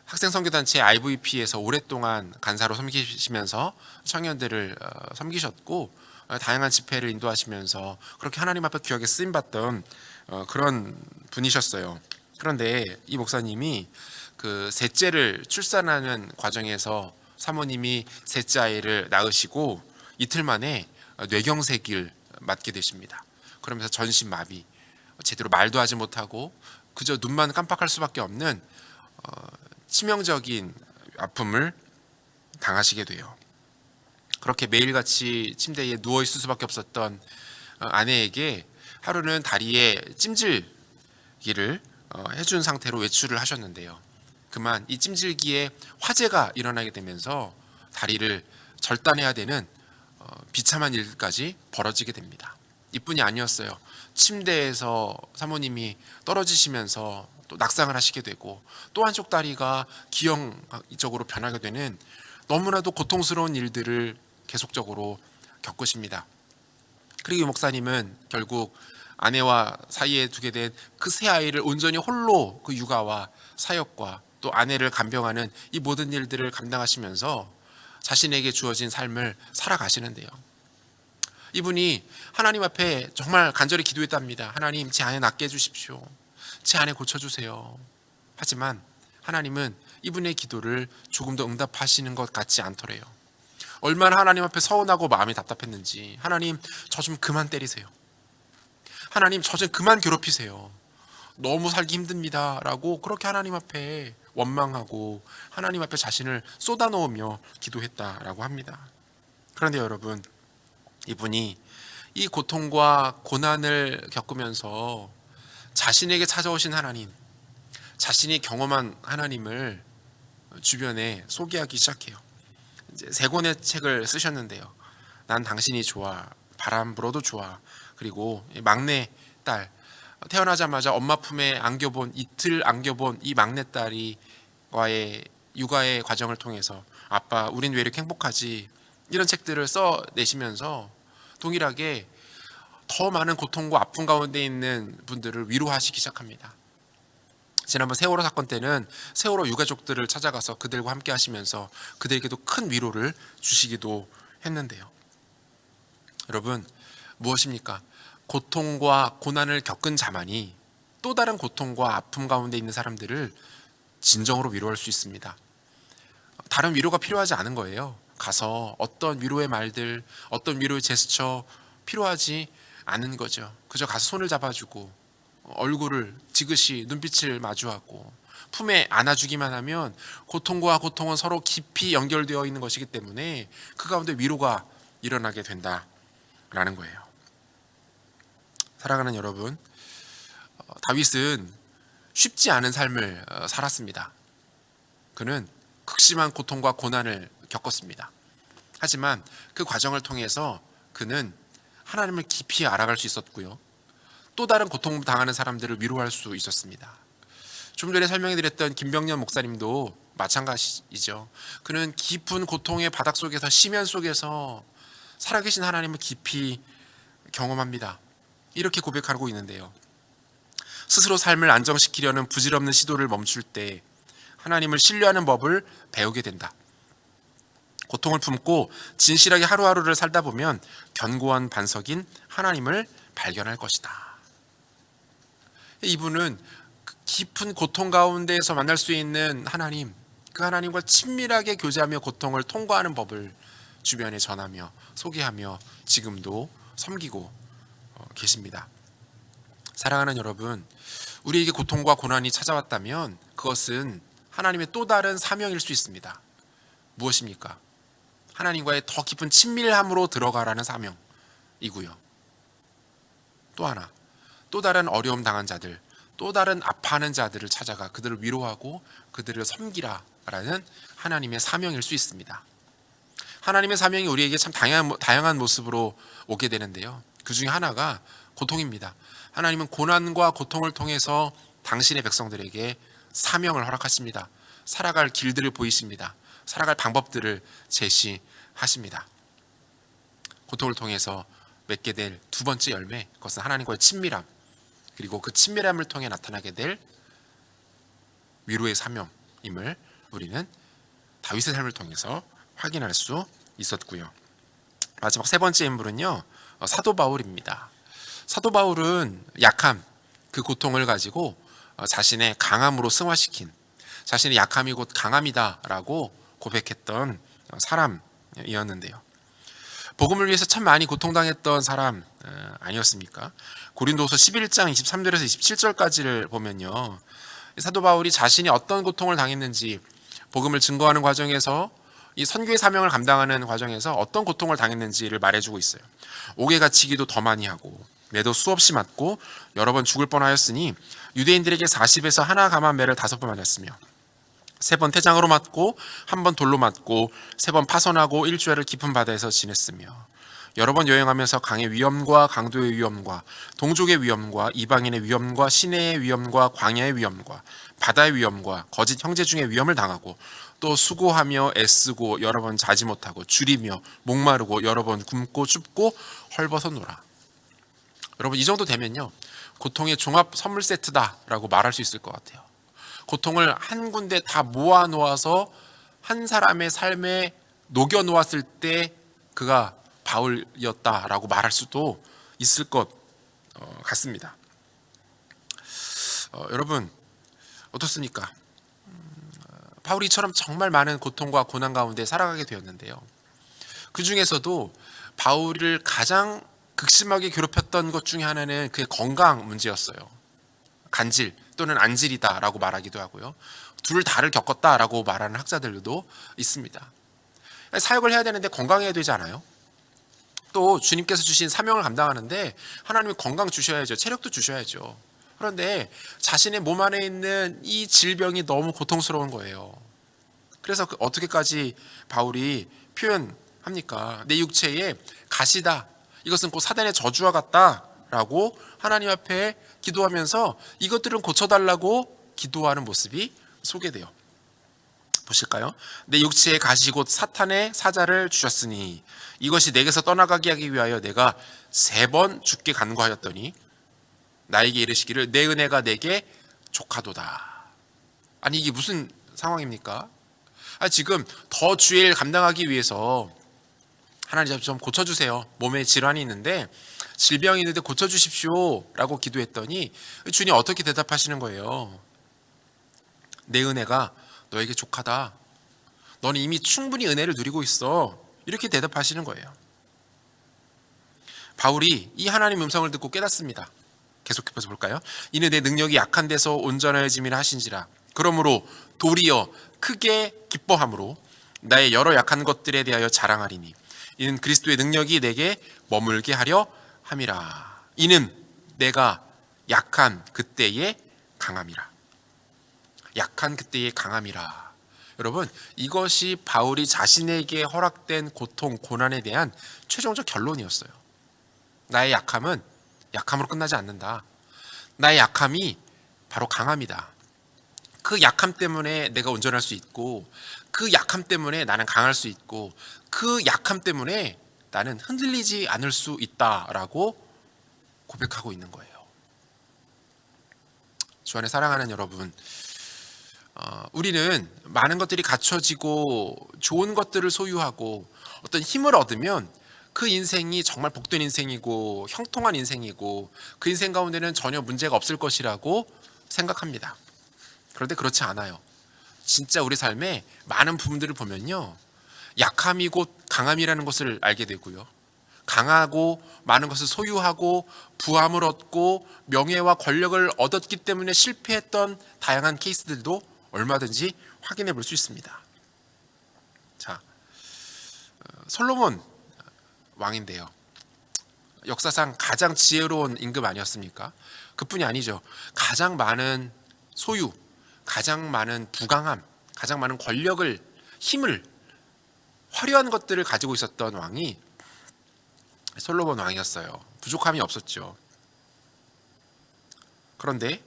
학생선교단체 IVP에서 오랫동안 간사로 섬기시면서 청년들을 섬기셨고, 다양한 집회를 인도하시면서 그렇게 하나님 앞에 귀하게 쓰임받던 그런 분이셨어요. 그런데 이 목사님이 그 셋째를 출산하는 과정에서 사모님이 셋째 아이를 낳으시고 이틀 만에 뇌경색을 맞게 되십니다. 그러면서 전신마비, 제대로 말도 하지 못하고 그저 눈만 깜빡할 수밖에 없는 치명적인 아픔을 당하시게 돼요. 그렇게 매일같이 침대에 누워있을 수밖에 없었던 아내에게 하루는 다리에 찜질기를 해준 상태로 외출을 하셨는데요. 그만 이 찜질기에 화재가 일어나게 되면서 다리를 절단해야 되는 비참한 일까지 벌어지게 됩니다. 이뿐이 아니었어요. 침대에서 사모님이 떨어지시면서 또 낙상을 하시게 되고 또 한쪽 다리가 기형적으로 변하게 되는 너무나도 고통스러운 일들을 계속적으로 겪으십니다. 그리고 이 목사님은 결국 아내와 사이에 두게 된 그 새 아이를 온전히 홀로 그 육아와 사역과 또 아내를 간병하는 이 모든 일들을 감당하시면서 자신에게 주어진 삶을 살아가시는데요. 이분이 하나님 앞에 정말 간절히 기도했답니다. 하나님, 제 아내 낫게 해주십시오. 제 아내 고쳐주세요. 하지만 하나님은 이분의 기도를 조금 더 응답하시는 것 같지 않더래요. 얼마나 하나님 앞에 서운하고 마음이 답답했는지, 하나님 저 좀 그만 때리세요. 하나님 저 좀 그만 괴롭히세요. 너무 살기 힘듭니다 라고 그렇게 하나님 앞에 원망하고 하나님 앞에 자신을 쏟아놓으며 기도했다라고 합니다. 그런데 여러분, 이분이 이 고통과 고난을 겪으면서 자신에게 찾아오신 하나님, 자신이 경험한 하나님을 주변에 소개하기 시작해요. 이제 세 권의 책을 쓰셨는데요. 난 당신이 좋아, 바람 불어도 좋아, 그리고 막내 딸, 태어나자마자 엄마 품에 안겨본, 이틀 안겨본 이 막내딸이 와의 육아의 과정을 통해서 아빠 우린 왜 이렇게 행복하지, 이런 책들을 써내시면서 동일하게 더 많은 고통과 아픔 가운데 있는 분들을 위로하시기 시작합니다. 지난번 세월호 사건 때는 세월호 유가족들을 찾아가서 그들과 함께 하시면서 그들에게도 큰 위로를 주시기도 했는데요. 여러분, 무엇입니까? 고통과 고난을 겪은 자만이 또 다른 고통과 아픔 가운데 있는 사람들을 진정으로 위로할 수 있습니다. 다른 위로가 필요하지 않은 거예요. 가서 어떤 위로의 말들, 어떤 위로의 제스처 필요하지 않은 거죠. 그저 가서 손을 잡아주고 얼굴을 지그시 눈빛을 마주하고 품에 안아주기만 하면 고통과 고통은 서로 깊이 연결되어 있는 것이기 때문에 그 가운데 위로가 일어나게 된다라는 거예요. 사랑하는 여러분, 다윗은 쉽지 않은 삶을 살았습니다. 그는 극심한 고통과 고난을 겪었습니다. 하지만 그 과정을 통해서 그는 하나님을 깊이 알아갈 수 있었고요. 또 다른 고통 당하는 사람들을 위로할 수 있었습니다. 좀 전에 설명해드렸던 김병년 목사님도 마찬가지죠. 그는 깊은 고통의 바닥 속에서, 심연 속에서 살아계신 하나님을 깊이 경험합니다. 이렇게 고백하고 있는데요. 스스로 삶을 안정시키려는 부질없는 시도를 멈출 때 하나님을 신뢰하는 법을 배우게 된다. 고통을 품고 진실하게 하루하루를 살다 보면 견고한 반석인 하나님을 발견할 것이다. 이분은 깊은 고통 가운데에서 만날 수 있는 하나님, 그 하나님과 친밀하게 교제하며 고통을 통과하는 법을 주변에 전하며 소개하며 지금도 섬기고 계십니다. 사랑하는 여러분, 우리에게 고통과 고난이 찾아왔다면 그것은 하나님의 또 다른 사명일 수 있습니다. 무엇입니까? 하나님과의 더 깊은 친밀함으로 들어가라는 사명이고요. 또 하나, 또 다른 어려움 당한 자들, 또 다른 아파하는 자들을 찾아가 그들을 위로하고 그들을 섬기라라는 하나님의 사명일 수 있습니다. 하나님의 사명이 우리에게 참 다양한 모습으로 오게 되는데요. 그 중에 하나가 고통입니다. 하나님은 고난과 고통을 통해서 당신의 백성들에게 사명을 허락하십니다. 살아갈 길들을 보이십니다. 살아갈 방법들을 제시하십니다. 고통을 통해서 맺게 될 두 번째 열매, 그것은 하나님과의 친밀함, 그리고 그 친밀함을 통해 나타나게 될 위로의 사명임을 우리는 다윗의 삶을 통해서 확인할 수 있었고요. 마지막 세 번째 인물은요, 사도 바울입니다. 사도 바울은 약함, 그 고통을 가지고 자신의 강함으로 승화시킨, 자신의 약함이 곧 강함이다라고 고백했던 사람이었는데요. 복음을 위해서 참 많이 고통당했던 사람 아니었습니까? 고린도서 11장 23절에서 27절까지를 보면요, 사도 바울이 자신이 어떤 고통을 당했는지, 복음을 증거하는 과정에서, 이 선교의 사명을 감당하는 과정에서 어떤 고통을 당했는지를 말해주고 있어요. 옥에 갇히기도 더 많이 하고 매도 수없이 맞고 여러 번 죽을 뻔하였으니 유대인들에게 40에서 하나 감한 매를 5번 맞았으며 3번 태장으로 맞고 1번 돌로 맞고 3번 파선하고 일주일을 깊은 바다에서 지냈으며 여러 번 여행하면서 강의 위험과 강도의 위험과 동족의 위험과 이방인의 위험과 시내의 위험과 광야의 위험과 바다의 위험과 거짓 형제 중의 위험을 당하고 또 수고하며 애쓰고 여러 번 자지 못하고 줄이며 목마르고 여러 번 굶고 춥고 헐벗어 놀아. 여러분, 이 정도 되면요, 고통의 종합 선물 세트다라고 말할 수 있을 것 같아요. 고통을 한 군데 다 모아 놓아서 한 사람의 삶에 녹여 놓았을 때 그가 바울이었다라고 말할 수도 있을 것 같습니다. 여러분, 어떻습니까? 바울이처럼 정말 많은 고통과 고난 가운데 살아가게 되었는데요. 그 중에서도 바울을 가장 극심하게 괴롭혔던 것 중에 하나는 그의 건강 문제였어요. 간질 또는 안질이다라고 말하기도 하고요. 둘 다를 겪었다라고 말하는 학자들도 있습니다. 사역을 해야 되는데 건강해야 되지 않아요? 또 주님께서 주신 사명을 감당하는데 하나님이 건강 주셔야죠. 체력도 주셔야죠. 그런데 자신의 몸 안에 있는 이 질병이 너무 고통스러운 거예요. 그래서 어떻게까지 바울이 표현합니까? 내 육체에 가시다. 이것은 곧 사단의 저주와 같다라고 하나님 앞에 기도하면서 이것들은 고쳐달라고 기도하는 모습이 소개돼요. 보실까요? 내 육체에 가시 곧 사탄의 사자를 주셨으니 이것이 내게서 떠나가게 하기 위하여 내가 3번 죽게 간구하였더니 나에게 이르시기를 내 은혜가 내게 족하도다. 아니 이게 무슨 상황입니까? 지금 더 주의 일 감당하기 위해서 하나님 좀 고쳐주세요. 몸에 질환이 있는데 질병이 있는데 고쳐주십시오 라고 기도했더니 주님 어떻게 대답하시는 거예요? 내 은혜가 너에게 족하다. 너는 이미 충분히 은혜를 누리고 있어. 이렇게 대답하시는 거예요. 바울이 이 하나님 음성을 듣고 깨닫습니다. 계속해서 볼까요? 이는 내 능력이 약한 데서 온전해짐이라 하신지라. 그러므로 도리어 크게 기뻐함으로 나의 여러 약한 것들에 대하여 자랑하리니 이는 그리스도의 능력이 내게 머물게 하려 함이라. 이는 내가 약한 그때의 강함이라. 약한 그때의 강함이라. 여러분, 이것이 바울이 자신에게 허락된 고통, 고난에 대한 최종적 결론이었어요. 나의 약함은 약함으로 끝나지 않는다. 나의 약함이 바로 강함이다. 그 약함 때문에 내가 온전할 수 있고, 그 약함 때문에 나는 강할 수 있고, 그 약함 때문에 나는 흔들리지 않을 수 있다라고 고백하고 있는 거예요. 주 안에 사랑하는 여러분, 우리는 많은 것들이 갖춰지고 좋은 것들을 소유하고 어떤 힘을 얻으면 그 인생이 정말 복된 인생이고 형통한 인생이고 그 인생 가운데는 전혀 문제가 없을 것이라고 생각합니다. 그런데 그렇지 않아요. 진짜 우리 삶에 많은 부분들을 보면요, 약함이 곧 강함이라는 것을 알게 되고요, 강하고 많은 것을 소유하고 부함을 얻고 명예와 권력을 얻었기 때문에 실패했던 다양한 케이스들도 얼마든지 확인해 볼 수 있습니다. 자, 솔로몬 왕인데요, 역사상 가장 지혜로운 임금 아니었습니까? 그뿐이 아니죠. 가장 많은 소유, 가장 많은 부강함, 가장 많은 권력을, 힘을, 화려한 것들을 가지고 있었던 왕이 솔로몬 왕이었어요. 부족함이 없었죠. 그런데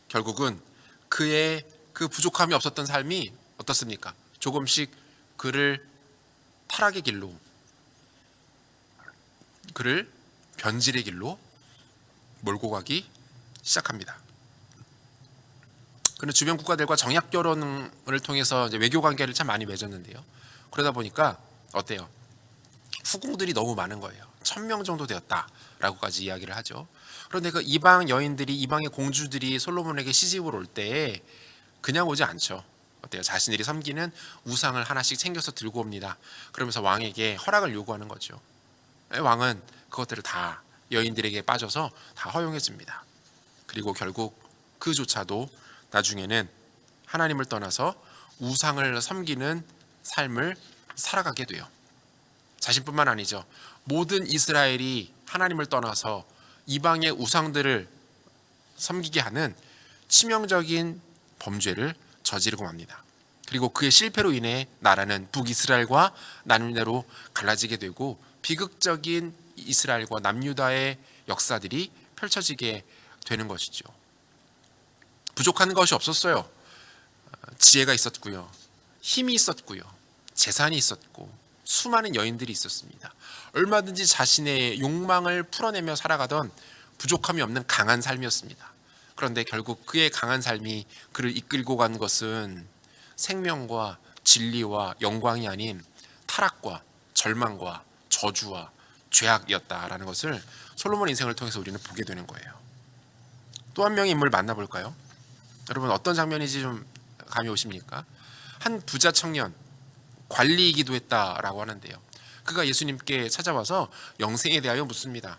결국은 그의 그 부족함이 없었던 삶이 어떻습니까? 조금씩 그를 타락의 길로, 그를 변질의 길로 몰고 가기 시작합니다. 그는 주변 국가들과 정약 결혼을 통해서 이제 외교 관계를 참 많이 맺었는데요. 그러다 보니까 어때요? 후궁들이 너무 많은 거예요. 1000명 정도 되었다라고까지 이야기를 하죠. 그런데 그 이방 여인들이, 이방의 공주들이 솔로몬에게 시집을 올 때 그냥 오지 않죠. 어때요? 자신들이 섬기는 우상을 하나씩 챙겨서 들고 옵니다. 그러면서 왕에게 허락을 요구하는 거죠. 왕은 그것들을 다 여인들에게 빠져서 다 허용해 줍니다. 그리고 결국 그조차도 나중에는 하나님을 떠나서 우상을 섬기는 삶을 살아가게 돼요. 자신뿐만 아니죠. 모든 이스라엘이 하나님을 떠나서 이방의 우상들을 섬기게 하는 치명적인 범죄를 저지르고 맙니다. 그리고 그의 실패로 인해 나라는 북이스라엘과 남유다로 갈라지게 되고 비극적인 이스라엘과 남유다의 역사들이 펼쳐지게 되는 것이죠. 부족한 것이 없었어요. 지혜가 있었고요, 힘이 있었고요, 재산이 있었고 수많은 여인들이 있었습니다. 얼마든지 자신의 욕망을 풀어내며 살아가던 부족함이 없는 강한 삶이었습니다. 그런데 결국 그의 강한 삶이 그를 이끌고 간 것은 생명과 진리와 영광이 아닌 타락과 절망과 저주와 죄악이었다라는 것을 솔로몬 인생을 통해서 우리는 보게 되는 거예요. 또 한 명의 인물을 만나볼까요? 여러분, 어떤 장면인지 좀 감이 오십니까? 한 부자 청년, 관리이기도 했다라고 하는데요, 그가 예수님께 찾아와서 영생에 대하여 묻습니다.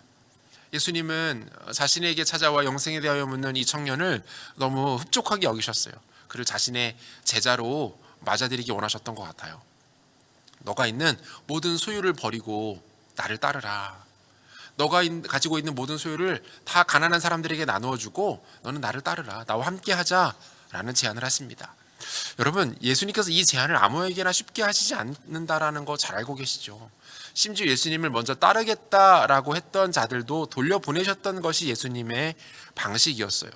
예수님은 자신에게 찾아와 영생에 대하여 묻는 이 청년을 너무 흡족하게 여기셨어요. 그를 자신의 제자로 맞아들이기 원하셨던 것 같아요. 너가 있는 모든 소유를 버리고 나를 따르라. 너가 가지고 있는 모든 소유를 다 가난한 사람들에게 나누어 주고 너는 나를 따르라. 나와 함께 하자라는 제안을 하십니다. 여러분, 예수님께서 이 제안을 아무에게나 쉽게 하시지 않는다라는 거 잘 알고 계시죠. 심지어 예수님을 먼저 따르겠다라고 했던 자들도 돌려보내셨던 것이 예수님의 방식이었어요.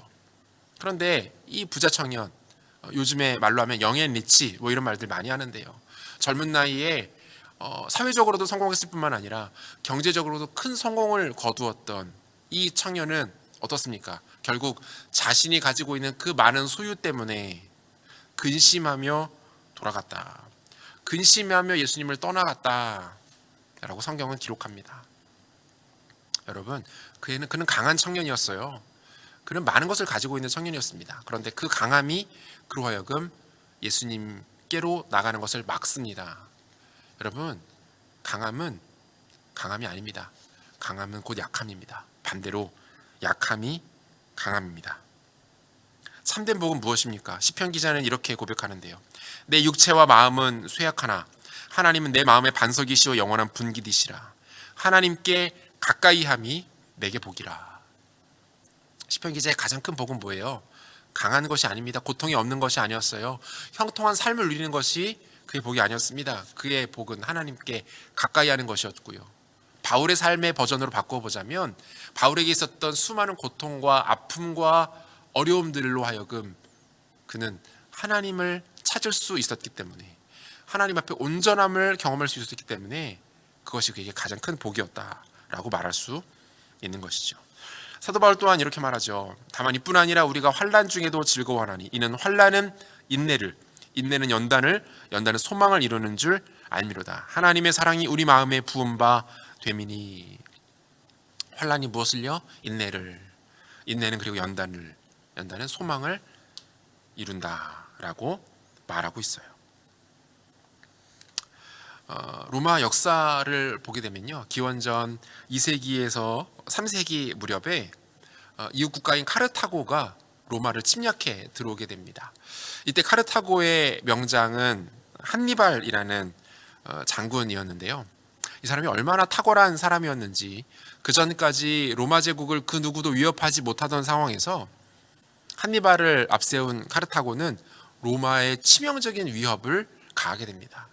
그런데 이 부자 청년, 요즘에 말로 하면 영앤 리치 뭐 이런 말들 많이 하는데요. 젊은 나이에 사회적으로도 성공했을 뿐만 아니라 경제적으로도 큰 성공을 거두었던 이 청년은 어떻습니까? 결국 자신이 가지고 있는 그 많은 소유 때문에 근심하며 돌아갔다. 근심하며 예수님을 떠나갔다 라고 성경은 기록합니다. 여러분, 그는 강한 청년이었어요. 그는 많은 것을 가지고 있는 청년이었습니다. 그런데 그 강함이 그로 하여금 예수님께로 나가는 것을 막습니다. 여러분, 강함이 아닙니다. 강함은 곧 약함입니다. 반대로 약함이 강함입니다. 참된 복은 무엇입니까? 시편 기자는 이렇게 고백하는데요. 내 육체와 마음은 쇠약하나 하나님은 내 마음의 반석이시오 영원한 분기디시라. 하나님께 가까이함이 내게 복이라. 시편 기자의 가장 큰 복은 뭐예요? 강한 것이 아닙니다. 고통이 없는 것이 아니었어요. 형통한 삶을 누리는 것이 그의 복이 아니었습니다. 그의 복은 하나님께 가까이 하는 것이었고요. 바울의 삶의 버전으로 바꿔보자면 바울에게 있었던 수많은 고통과 아픔과 어려움들로 하여금 그는 하나님을 찾을 수 있었기 때문에, 하나님 앞에 온전함을 경험할 수 있었기 때문에 그것이 그에게 가장 큰 복이었다라고 말할 수 있는 것이죠. 사도 바울 또한 이렇게 말하죠. 다만 이뿐 아니라 우리가 환난 중에도 즐거워하나니 이는 환난은 인내를, 인내는 연단을, 연단은 소망을 이루는 줄 알미로다. 하나님의 사랑이 우리 마음에 부은 바 되미니. 환난이 무엇을요? 인내를, 인내는 그리고 연단을, 연단은 소망을 이룬다라고 말하고 있어요. 로마 역사를 보게 되면요, 기원전 2세기에서 3세기 무렵에 이웃 국가인 카르타고가 로마를 침략해 들어오게 됩니다. 이때 카르타고의 명장은 한니발이라는 장군이었는데요. 이 사람이 얼마나 탁월한 사람이었는지, 그 전까지 로마 제국을 그 누구도 위협하지 못하던 상황에서 한니발을 앞세운 카르타고는 로마의 치명적인 위협을 가하게 됩니다.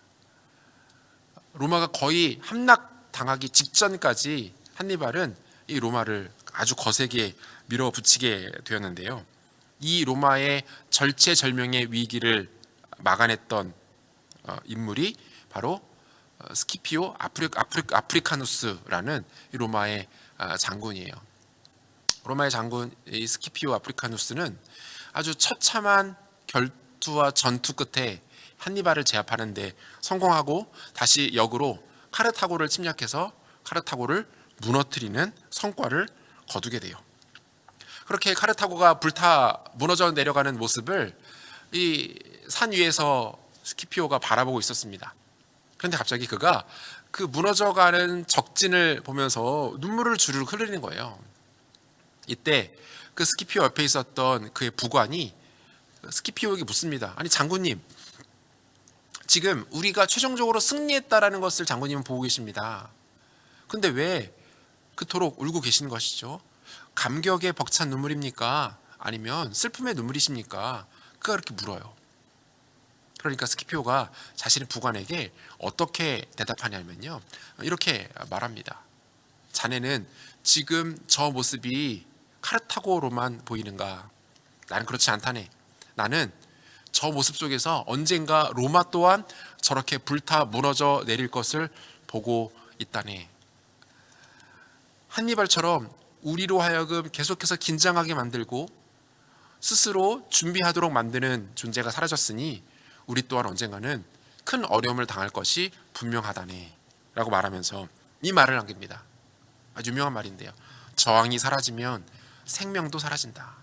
로마가 거의 함락당하기 직전까지 한니발은 이 로마를 아주 거세게 밀어붙이게 되었는데요. 이 로마의 절체절명의 위기를 막아냈던 인물이 바로 스키피오 아프리카누스라는 이 로마의 장군이에요. 로마의 장군 이 스키피오 아프리카누스는 아주 처참한 결투와 전투 끝에 한니발을 제압하는 데 성공하고 다시 역으로 카르타고를 침략해서 카르타고를 무너뜨리는 성과를 거두게 돼요. 그렇게 카르타고가 무너져 내려가는 모습을 이 산 위에서 스키피오가 바라보고 있었습니다. 그런데 갑자기 그가 그 무너져가는 적진을 보면서 눈물을 주르륵 흘리는 거예요. 이때 그 스키피오 옆에 있었던 그의 부관이 스키피오에게 묻습니다. 아니 장군님, 지금 우리가 최종적으로 승리했다라는 것을 장군님은 보고 계십니다. 근데 왜 그토록 울고 계신 것이죠? 감격에 벅찬 눈물입니까? 아니면 슬픔의 눈물이십니까? 그가 그렇게 물어요. 그러니까 스키피오가 자신의 부관에게 어떻게 대답하냐면요, 이렇게 말합니다. 자네는 지금 저 모습이 카르타고로만 보이는가? 나는 그렇지 않다네. 나는 저 모습 속에서 언젠가 로마 또한 저렇게 불타 무너져 내릴 것을 보고 있다네. 한니발처럼 우리로 하여금 계속해서 긴장하게 만들고 스스로 준비하도록 만드는 존재가 사라졌으니 우리 또한 언젠가는 큰 어려움을 당할 것이 분명하다네 라고 말하면서 이 말을 남깁니다. 아주 유명한 말인데요. 저항이 사라지면 생명도 사라진다.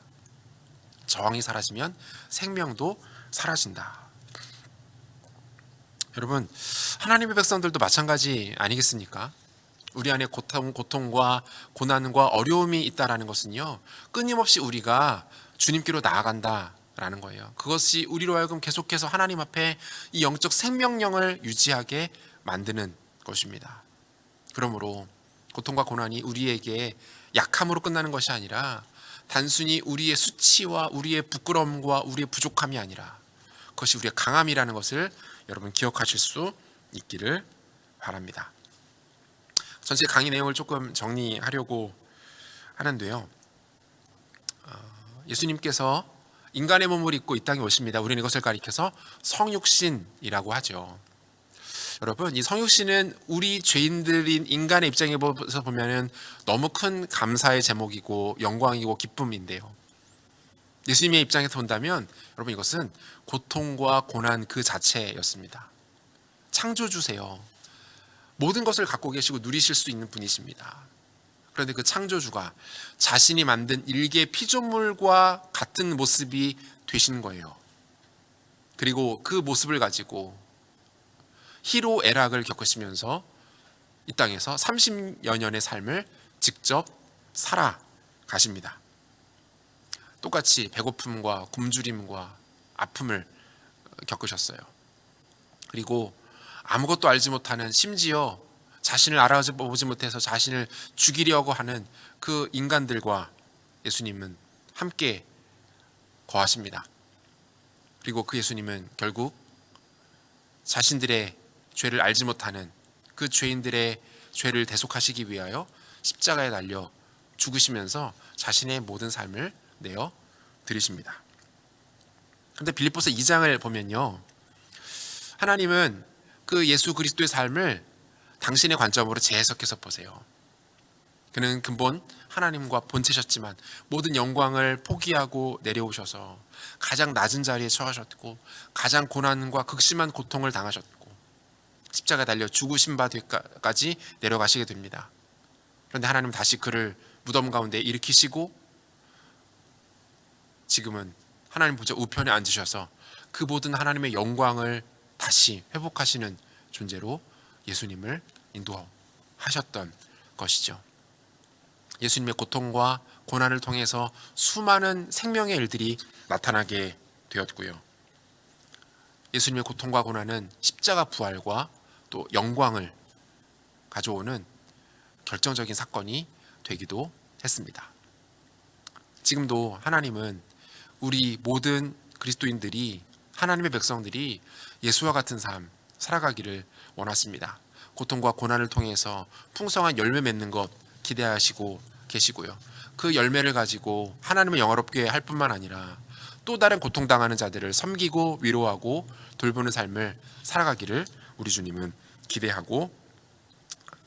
저항이 사라지면 생명도 사라진다. 여러분, 하나님의 백성들도 마찬가지 아니겠습니까? 우리 안에 고통과 고난과 어려움이 있다라는 것은요, 끊임없이 우리가 주님께로 나아간다라는 거예요. 그것이 우리로 하여금 계속해서 하나님 앞에 이 영적 생명력을 유지하게 만드는 것입니다. 그러므로 고통과 고난이 우리에게 약함으로 끝나는 것이 아니라 단순히 우리의 수치와 우리의 부끄러움과 우리의 부족함이 아니라 그것이 우리의 강함이라는 것을 여러분 기억하실 수 있기를 바랍니다. 전체 강의 내용을 조금 정리하려고 하는데요. 예수님께서 인간의 몸을 입고 이 땅에 오십니다. 우리는 이것을 가리켜서 성육신이라고 하죠. 여러분, 이 성육신은 우리 죄인들인 인간의 입장에서 보면은 너무 큰 감사의 제목이고 영광이고 기쁨인데요. 예수님의 입장에서 본다면 여러분 이것은 고통과 고난 그 자체였습니다. 창조주세요. 모든 것을 갖고 계시고 누리실 수 있는 분이십니다. 그런데 그 창조주가 자신이 만든 일개 피조물과 같은 모습이 되신 거예요. 그리고 그 모습을 가지고 희로애락을 겪으시면서 이 땅에서 30여 년의 삶을 직접 살아가십니다. 똑같이 배고픔과 굶주림과 아픔을 겪으셨어요. 그리고 아무것도 알지 못하는, 심지어 자신을 알아보지 못해서 자신을 죽이려고 하는 그 인간들과 예수님은 함께 거하십니다. 그리고 그 예수님은 결국 자신들의 죄를 알지 못하는 그 죄인들의 죄를 대속하시기 위하여 십자가에 달려 죽으시면서 자신의 모든 삶을 내어 드리십니다. 그런데 빌립보서 2장을 보면요, 하나님은 그 예수 그리스도의 삶을 당신의 관점으로 재해석해서 보세요. 그는 근본 하나님과 본체셨지만 모든 영광을 포기하고 내려오셔서 가장 낮은 자리에 처하셨고 가장 고난과 극심한 고통을 당하셨고 십자가에 달려 죽으신 바 뒤까지 내려가시게 됩니다. 그런데 하나님은 다시 그를 무덤 가운데 일으키시고 지금은 하나님 보좌 우편에 앉으셔서 그 모든 하나님의 영광을 다시 회복하시는 존재로 예수님을 인도하셨던 것이죠. 예수님의 고통과 고난을 통해서 수많은 생명의 일들이 나타나게 되었고요. 예수님의 고통과 고난은 십자가 부활과 또 영광을 가져오는 결정적인 사건이 되기도 했습니다. 지금도 하나님은 우리 모든 그리스도인들이, 하나님의 백성들이 예수와 같은 삶 살아가기를 원하십니다. 고통과 고난을 통해서 풍성한 열매 맺는 것 기대하시고 계시고요. 그 열매를 가지고 하나님을 영화롭게 할 뿐만 아니라 또 다른 고통당하는 자들을 섬기고 위로하고 돌보는 삶을 살아가기를 우리 주님은 기대하고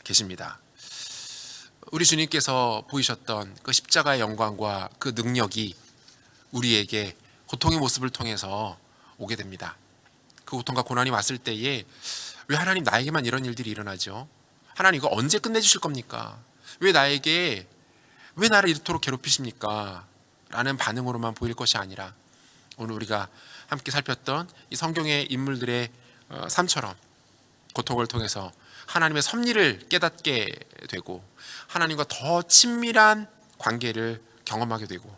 계십니다. 우리 주님께서 보이셨던 그 십자가의 영광과 그 능력이 우리에게 고통의 모습을 통해서 오게 됩니다. 그 고통과 고난이 왔을 때에 왜 하나님 나에게만 이런 일들이 일어나죠? 하나님 이거 언제 끝내주실 겁니까? 왜 나를 이토록 괴롭히십니까? 라는 반응으로만 보일 것이 아니라 오늘 우리가 함께 살폈던 이 성경의 인물들의 삶처럼 고통을 통해서 하나님의 섭리를 깨닫게 되고 하나님과 더 친밀한 관계를 경험하게 되고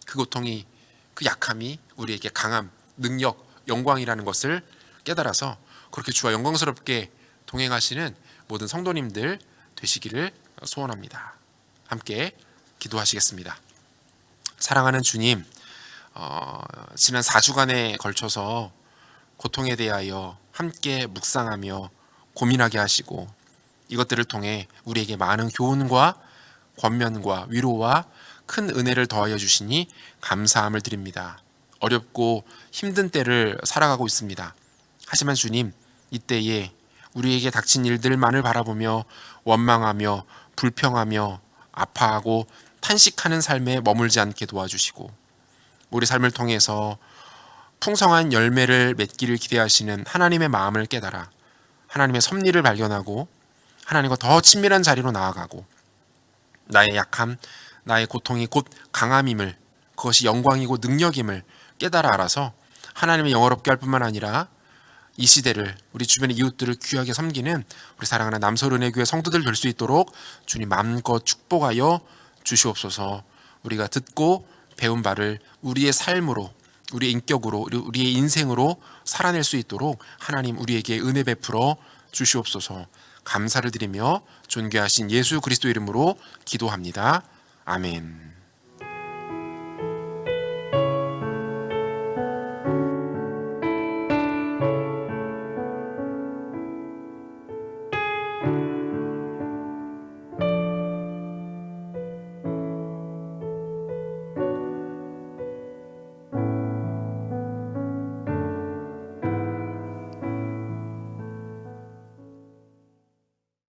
그 고통이, 그 약함이 우리에게 강함, 능력, 영광이라는 것을 깨달아서 그렇게 주와 영광스럽게 동행하시는 모든 성도님들 되시기를 소원합니다. 함께 기도하시겠습니다. 사랑하는 주님, 지난 4주간에 걸쳐서 고통에 대하여 함께 묵상하며 고민하게 하시고 이것들을 통해 우리에게 많은 교훈과 권면과 위로와 큰 은혜를 더하여 주시니 감사함을 드립니다. 어렵고 힘든 때를 살아가고 있습니다. 하지만 주님, 이때에 우리에게 닥친 일들만을 바라보며 원망하며 불평하며 아파하고 탄식하는 삶에 머물지 않게 도와주시고 우리 삶을 통해서 풍성한 열매를 맺기를 기대하시는 하나님의 마음을 깨달아 하나님의 섭리를 발견하고 하나님과 더 친밀한 자리로 나아가고 나의 약함, 나의 고통이 곧 강함임을, 그것이 영광이고 능력임을 깨달아 알아서 하나님의 영화롭게 할 뿐만 아니라 이 시대를, 우리 주변의 이웃들을 귀하게 섬기는 우리 사랑하는 남서른의교회 성도들 될 수 있도록 주님 마음껏 축복하여 주시옵소서. 우리가 듣고 배운 바를 우리의 삶으로, 우리의 인격으로, 우리의 인생으로 살아낼 수 있도록 하나님 우리에게 은혜 베풀어 주시옵소서. 감사를 드리며 존귀하신 예수 그리스도 이름으로 기도합니다. 아멘.